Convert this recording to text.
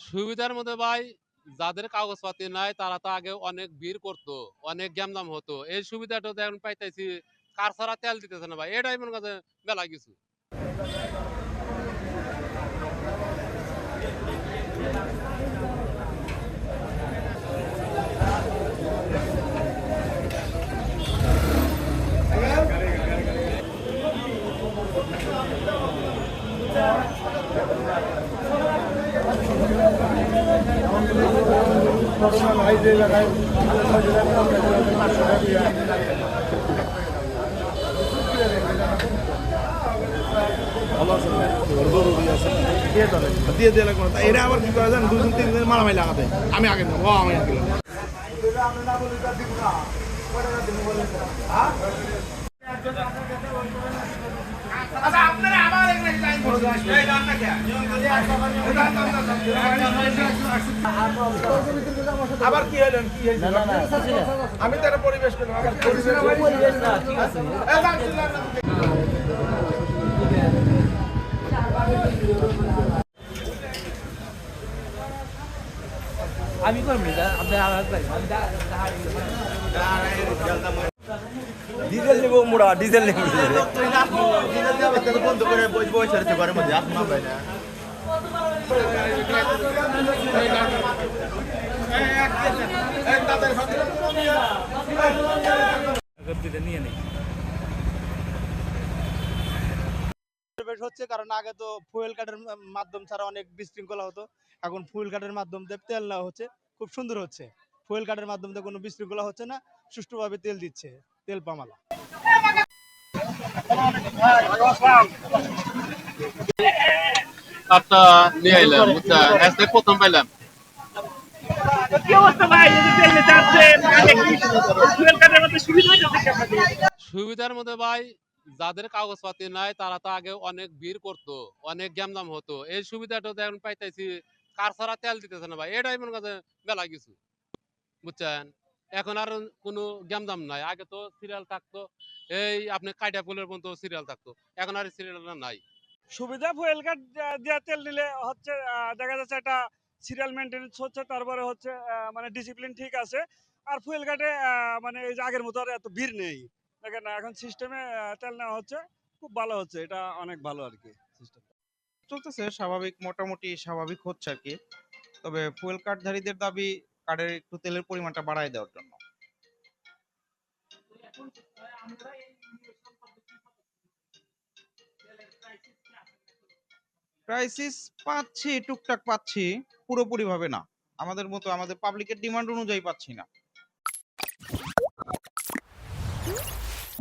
সুবিধার মধ্যে ভাই যাদের কাগজপাতি নাই তারা তো আগে অনেক ভিড় করতো, অনেক গ্যামজাম হতো। এই সুবিধাটা তো এখন পাইতেছি, কার ছাড়া তেল দিতেছে না ভাই, এটাই মনে কাছে মেলা কিছু। দিয়ে দিয়ে লাগবে না। এরা আবার কি করে জানেন, 2-3 দিন মারামারি লাগাতে। আমি আগে নেবো, আমি আগে নেবো। আবার কি হলেন, কি হয়েছে? আমি তো একটা পরিবেশ করলাম। আমি করবি আপনার আওয়াজ ডিজেল নেবো মোড়া, ডিজেল নেবো, বন্ধ করে বসে রয়েছে ঘরের মধ্যে। আপনি না নিয়ে নেই হচ্ছে, কারণ আগে তো ফুয়েল কার্ডের মাধ্যম ছাড়া অনেক বিশৃঙ্খলা হতো। এখন ফুয়েল কার্ডের মাধ্যম দিয়ে তেল নেওয়া হচ্ছে, খুব সুন্দর হচ্ছে। ফুয়েল কার্ডের মাধ্যম দিয়ে কোনো বিশৃঙ্খলা হচ্ছে না, সুষ্ঠুভাবে তেল দিচ্ছে তেল পামালা। কার্ডটা নিয়ে আইলাম, বুঝছা, আজকে প্রথম পাইলাম। সুবিধার মধ্যে ভাই যাদের কাগজপাতি নাই তারা তো আগে অনেক ভিড় করতো, অনেক গ্যামজাম হতো। এই সুবিধাটা তো এখন পাইতেছি, কার ছাড়া তেল দিতেছে না ভাই, এটাই মনে কাছে মেলা কিছু, বুঝছেন। এখন আর কোনো গ্যামজাম নাই, আগে তো সিরিয়াল থাকতো, এই আপনি কাইটা ফুলের মতো সিরিয়াল থাকতো, এখন আর সিরিয়ালটা নাই। সুবিধা ফুয়েল কার্ড দিয়ে তেল নিলে হচ্ছে দেখা যাচ্ছে একটা সিরিয়াল মেনটেন্স হচ্ছে, তারপরে হচ্ছে মানে ডিসিপ্লিন ঠিক আছে। আর ফুয়েল কার্ডে মানে এই যে আগের মতো আর এত ভিড় নেই, দেখেন এখন সিস্টেমে তেল নেওয়া হচ্ছে, খুব ভালো হচ্ছে, এটা অনেক ভালো আর কি সিস্টেম। চলতেছে স্বাভাবিক, মোটামুটি স্বাভাবিক হচ্ছে আর কি। তবে ফুয়েল কার্ডধারীদের দাবি কার্ডের একটু তেলের পরিমাণটা বাড়ায় দেওয়ার জন্য। ক্রাইসিস পাচ্ছি, টুকটাক পাচ্ছি, পুরোপুরি ভাবে না। আমাদের মতো আমাদের পাবলিকের ডিমান্ড অনুযায়ী পাচ্ছি না।